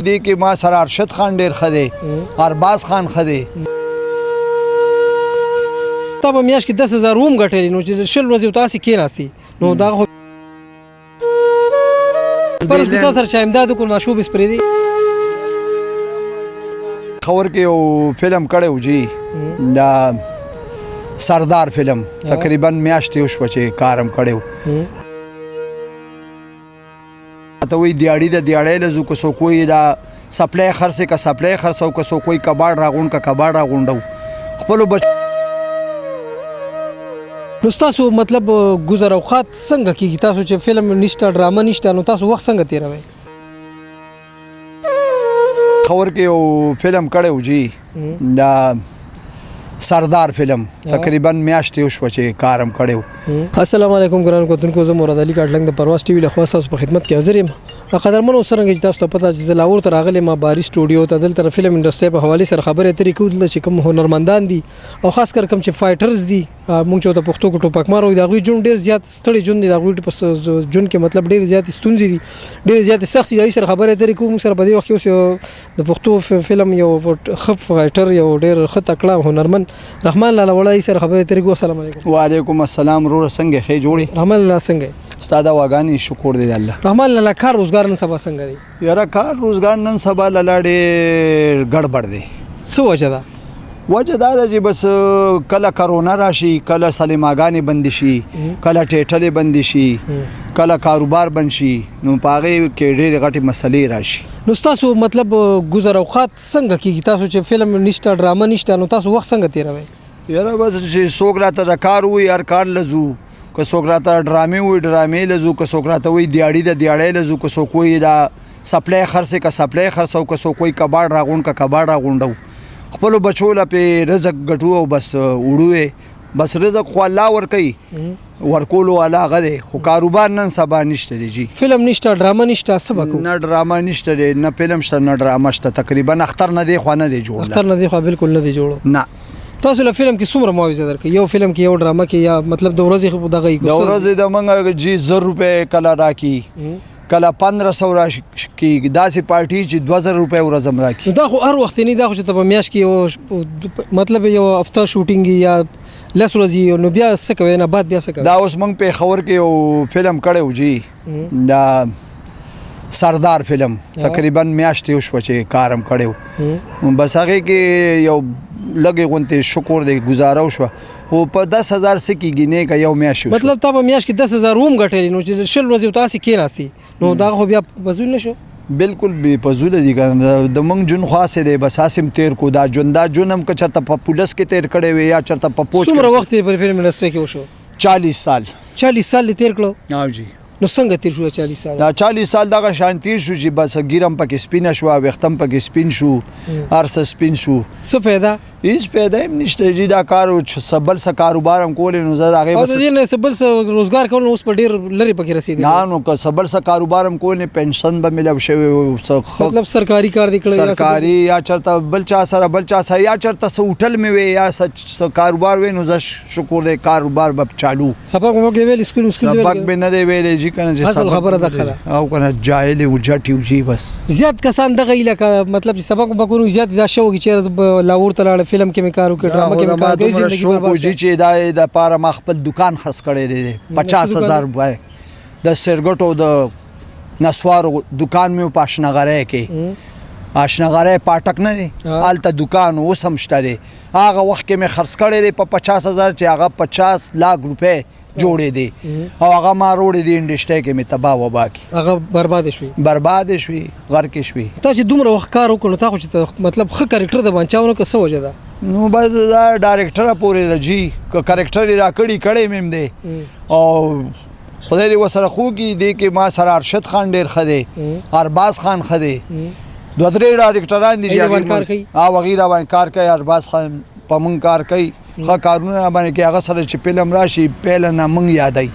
دې کې ما سره ارشد خان ډېر ښه دی، ارباز خان ښه دی. تا په میاشت کې 10,000 روم ګټلی نو چې 20 ورځې تاسې کېناستې نو دا خو فرض کړو تا سره چا امداد وکړو ناشوبې سپرېدې. خور کې یو فلم کړی و جی دا سردار فلم تقریبا میاشتې وشوه چې کار هم کړی و. ته وایي دیاړي د دیاړۍ له ځو که څوک وایي دا سپلی خرڅې که سپلی خرڅو که څوک وایي کباړ راغونډ که کباړ راغونډو خپلو نو ستاسو مطلب ګذر اوقات څنګه کېږي؟ تاسو چې فلم نشته ډرامه نشته نو تاسو وخت څنګه تېروئ؟ خور کې یو فلم کړی و جی دا سردار فلم تقریبا میاشتې وشوه چې کار هم کړی و. السلام علیکم ګرانو کتونکو، زه مراد علي کاټلنګ د پرواز ټي وي له خوا ستاسو په خدمت کې حاضر یم. قدرمنو څرنګه چې تاسو ته پته چې زه لاهور ته راغلی ما باري سټوډیو ته، دلته د فلم انډسټرۍ په حوالې سره خبرې اترې کوو. دلته چې کوم هنرمندان دي او خاص کر کوم چې فایټرز دي، موږ چې ورته پښتو کې ټوپکمار وایو، د هغوی ژوند ډېر زیات ستړی ژوند دی، د هغوی په ژوند کې مطلب ډېرې زیاتې ستونزې دي، ډېرې زیاتې سختې دي. د هغوی سره خبرې اترې کوو. موږ سره په دې وخت کې اوس د پښتو فلم یو ښه فایټر، یو ډېر ښه تکړه هنرمند رحمان لاله وړی سره خبرې اترې کوو. السلام علیکم. وعلیکم السلام. وروره څنګه ښې جوړې؟ رحمان لاله څنګه یې؟ ستا د واګانې شکر دی د الله. رحمان لاله کار روزګار نن سبا څنګه دی؟ یاره کار روزګار نن سبا لاله ډېر ګډبډ دی. څه وجه ده؟ وجه دا ده چې بس کله کرونا راشي، کله سلیماګانې بندې شي، کله ټیټلې بندې شي، کله کاروبار بند شي، نو په هغې کې ډېرې غټې مسلې راشي. نو ستاسو مطلب ګذر اوقات څنګه کېږي؟ تاسو چې فلم نشته ډرامه نشته نو تاسو وخت څنګه تېروئ؟ یاره بس چې څوک راته د کار وایي هر کار له ځو، که څوک راته ډرامې وایي ډرامې له ځو، که څوک راته وایي دیاړي د دیاړۍ له ځو، که څوک وایي دا سپلی خرڅې که سپلی خرڅو، که څوک وایي کباړ راغونډ که کباړ راغونډو خپلو بچو له پې رزق ګټو او بس وړو بس رزق خو الله ورکوي، ورکولو والا هغه دی، خو کاروبار نن سبا نشته دی جی. فلم نشته ډرامه نشته څه به کوو؟ نه ډرامه نشته دی، نه فلم شته، نه ډرامه شته. تقریبا اختر نه دی خوا نه دی جوړ. اختر نه دی خوا بالکل نه دی جوړ. نه. تاسو له فلم کې څومره معاوضه درکوي؟ یو فلم کې یو ډرامه کې یا مطلب د ورځې دغه د ورځې د موږ جی 1000 روپۍ کله راکي، کله 1500 راشي، داسې پارټي چې 2000 روپۍ ورځ هم راکي. دا خو هر وخت نه، دا خو چې ته په میاشت کې یو مطلب یو هفته شوټینګ یا 10 ورځې نو بیا څه کوي؟ نه بعد بیا څه کوي؟ دا اوس موږ په خبر کې یو فلم کړی و جی دا سردار فلم تقریبا میاشتې وشوه چې کار هم کړی و. بس هغې کې یو لږې غونتې شکر دی ګزاره وشوه، خو په 10,000 څه کېږي نه که یو میاشت وشوه. مطلب تا په میاشت کې 10,000 روم ګټلی نو چې 20 ورځې تاسې کېناستې نو دا خو بیا فضول نه شو؟ بالکل بې فضوله دي که د موږ ژوند خو هسې دی، بس هسې هم تېر کړو. دا ژوند هم که چېرته په پولیس کې تېر کړی وي یا چېرته په پوسټ. څومره وخت یې په فلم انډسټرۍ کې وشو؟ 40 سال. 40 سال یې تېر کړو؟ او جی. نو څنګه تېر شو 40 سال؟ دا 40 سال دغه شان تېر شو چې بس ګیرم پکې سپینه شوه، ویښته پکې سپین شو، هر څه سپین شو. څه فایده؟ هېڅ فایده هم نشته جي. دا کار بل څه کاروبار هم کولی نو زه د هغې او د دې نه څه بل څه روزګار کول نو اوس په ډېر لرې پکې رسېدلی. نه نو که څه بل څه کاروبار هم کولی پنشن به میلاو شوی و، مطلب سرکاري کار دې کړی سرکاري یا چېرته بل چا سره یا چېرته څه هوټل مې وی یا څه کاروبار وی نو زه شکر دی کاروبار به چالو. سبق مو کې ویل سکول سبق به نه دی ویلی جي که نه چې اصل خبره ده ښه ده. او که نه جاهل و جټ و جي. بس زیات کسان دغه هیله مطلب چې سبق به کوو زیات دا شوق چې لاهور ته لاړه فلم کې مې کار وکړ، ډرامه کې مې کار کوي، زندګي برباد شي. چې دا دپاره ما خپل دوکان خرڅ کړی دی 50,000 روپۍ د سرګټو د نسوارو دوکان مې په اشنغری کې، اشنغری پاټک نه دی هلته دوکان اوس هم شته دی. هغه وخت کې مې خرڅ کړی دی په 50,000 چې هغه 50 لاک روپۍ جوړې دي او هغه ما روړې دي انډسټرۍ کې مې تباه وبا کې هغه بربادې شوي غرقې شوي. تا چې دومره وخت کار وکړو تا خو چې مطلب ښه کرکټر د باندې چا ونه کړه څه وجه ده؟ نو بس دا ډایرکټره پورې ده جي، که کرکټر یې راکړي کړی مې هم دی او خدای دې ورسره خو کړي. دې کې ما سره ارشد خان ډېر ښه دی، ارباز خان ښه دی، 2-3 ډایرکټران دي چې هغوی باندې کار کوي. ارباز خان په موږ کار کوي، ښه کارونه باندې کې هغه سره چې فلم راشي پیله نه موږ یادوي.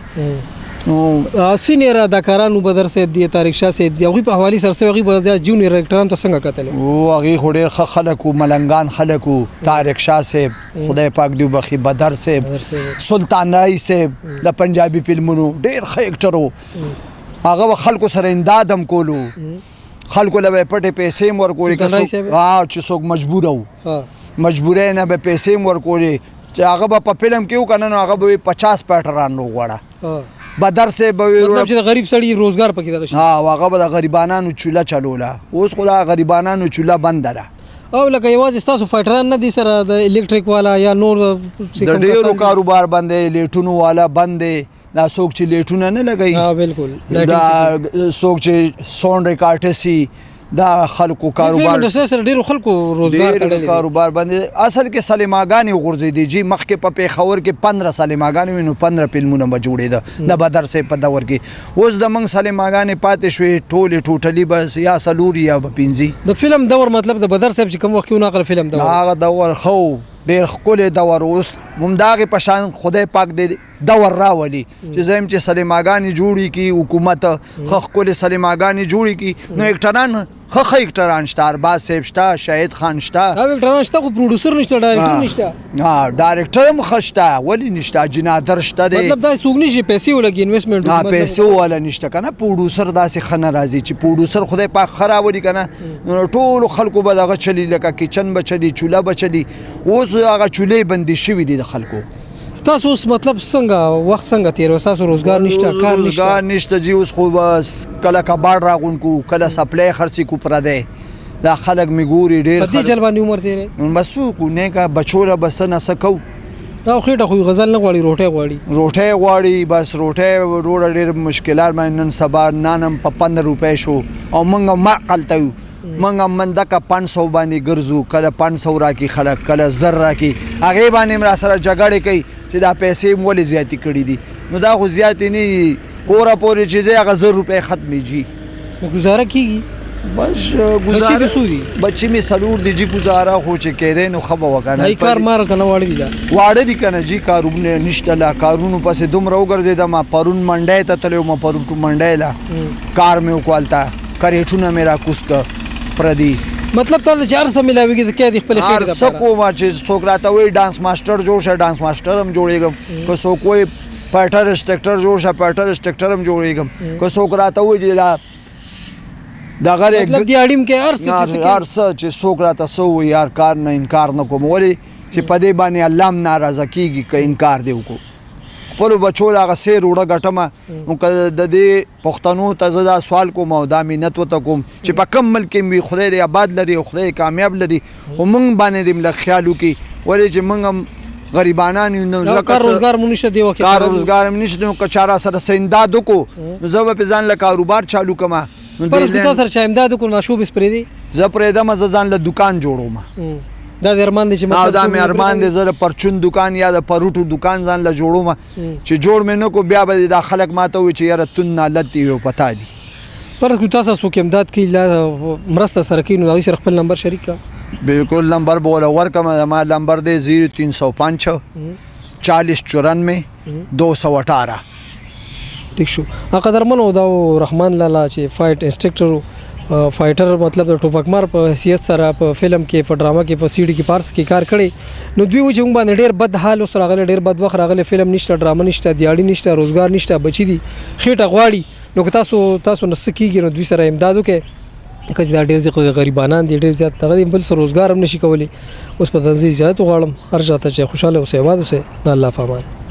سینیر اداکارانو بدر صاحب دی، طارق شاه صاحب دی، هغوی په حوالې سره هغوی به جونیر ډایرکټرانو ته څنګه کتل؟ هغوی خو ډېر ښه خلک وو، ملنګان خلک وو. طارق شاه صاحب خدای پاک دې وبخي، بدر صاحب، سلطان رای صاحب د پنجابي فلمونو ډېر ښه اکټر وو. هغه به خلکو سره امداد هم کولو خلکو له به پټې پیسې هم ورکولې سلطان رئیس صاحب؟ چې څوک مجبوره وو ها مجبورۍ نه به پیسې هم ورکولې چې هغه به په فلم کې وکنه نو هغه به 50 پیټران وغواړه ها بدر سے مطلب چې د غریب سړي روزګار پکې دغه شي. ها هغه به د غریبانو چوله چلوله اوس خو د غریبانو چوله بنده ده او لکه یوازې ستاسو فایټران نه دي سره د الیکټریک والا یا نور د ډیرو کاروبار باندې لیټونو والا باندې دا څوک چې لیټونه نه لګوي ها بالکل دا څوک چې ساوند ریکارډ دا خلکو کاروبار سره ډیرو خلکو روزګار کړل کاروبار باندې اصل کې سلیماګانې غورځېدې جی مخکې په پیښور کې 15 سلیماګانې وینو 15 فلمونه به جوړېده د بدر صاحب په دور کې اوس د موږ سلیماګانې پاتې شوې ټولې ټوټلي بس یا څلور یا به پنځه د فلم دور مطلب د بدر صاحب چې کوم وخت کې نقل فلم دور هغه دور خو ډېر ښکلی دور اوس همدغې په شان خدای پاک دې دور راولي چې زه چې سلیماګانې جوړې کړي حکومت ښه ښکلې سلیماګانې جوړې کړي نو اکټران ښه اکټران شته ارباز صاحب شته شاهد خان شته اکټران شته خو پروډوسر نشته ډایرکټر نشته ډایرکټر هم ښه شته ولې نشته جنادر شته دی مطلب دا څوک نشي پیسې ولګي انویسټمنټ پیسې والا نشته که نه پروډوسر داسې ښه نه راځي چې پروډوسر خدای پاک ښه راولي که نه نو ټولو خلکو به دغه چلي لکه کچن به چلي چوله به چلي اوس هغه چولې بندې شوي دي د خلکو ستاسو اوس مطلب څنګه وخت څنګه تیروي ستاسو روزګار نشته کار نشته روزګار نشته جی اوس خو بس کله کباړ راغونکو کله سپلای خرڅې کو پردی دا خلک مې ګوري ډېر په دې چل باندې عمر تیری بس څوک نیکه بچو له بس نه څه کوو دا خېټه خو غزل نه غواړي روټۍ غواړي بس روټۍ وروړه ډېر مشکلات باندې نن سبا نانم په 15 روپۍ شو او موږ معقل ته یو موږ منده که 500 باندې ګرځو کله 500 راکړي خلک کله زر راکړي هغې باندې هم را سره جګړې کوي چې دا پیسې هم ولې زیاتې کړي دي نو دا خو زیاتې نه کوره پورې چې ځای هغه 1000 روپۍ ختمېږي ګزاره کېږي بس بچې د څو دي بچې مې څلور دي جي ګزاره خو چې کېدی نو ښه به وکنه ای کار مار که نه واړه دي دا واړه دي که نه جي کارونه نشته لا کارونو پسې دومره وګرځېدم پرون منډی ته تللی وم پرون منډی له کار مې وکړو هلته کریټونه مې راکوس که پردي مطلب تا د 400 ملاويږي د کې د خپل خیر د سکو ما چې څوک راته وي ډانس ماستر جوړ شه ډانس ماستر هم جوړېږم که څوک وي پټر انسټرکټر جوړ شه پټر انسټرکټر هم جوړېږم که څوک راته وي چې دغه مطلب دی اړیم کې هر څه چې څوک راته څه وي یار کار نه انکار نه کوم ولې چې په دې باندې الله هم ناراضه کېږي که انکار دې وکړو خپلو بچو له هغه سیر وړه ګټمه نو که د دې پښتنو ته زه دا سوال کوم او دا منت ورته کوم چې په کوم ملک کې وي خدای دې آباد لري او خدای کامیاب لري خو موږ باندې دې لږ خیال وکړي ولې چې موږ هم غریبانان یو نو کار روزګار مونږ نشته دی وخت کار روزګار هم نشته نو که چاره سره سینداد وکړو نو زه به په ځان له کاروبار چالو کړم پر سپیتا سره چې امداد وکړو ناشوب سپری دی زه پرېږدم زه ځان له دوکان جوړوم دا د ارمان دی چې مطلب دا مې ارمان دی زه د پرچون دوکان یا د پروټو دوکان ځان له جوړوم چې جوړ مې نه کو بیا به دا خلک ماته وي چې یاره تون نالت دی او پتا دي پر کو تاسو څوک امداد کوي مرسته سره کوي نو سره خپل نمبر شریک کا بالکل نمبر بوله ورکم ما نمبر دی 0305 4094 218 ٹھیک شو قدرمنو دا رحمان لالا چې فایټ انسټرکټر فایټر مطلب د ټوپکمار په حیثیت سره په فلم کې په ډراما کې په سیډي کې پارس کې کار کړي نو دوی و چې موږ باندې ډېر بد حال اوس راغلی ډېر بد وخت راغلی فلم نشته ډراما نشته دیاړي نشته روزګار نشته بچي دي خېټه غواړي نو که تاسو نه څه کېږي نو دوی سره امداد وکړئ که چې دا ډېر زیات غریبانان دي ډېر زیات دغه دي بل څه روزګار هم نشي کولی اوس په تنظیم اجازت غواړم هر چاته چې خوشحاله اوسئ آباد اوسئ د الله په امان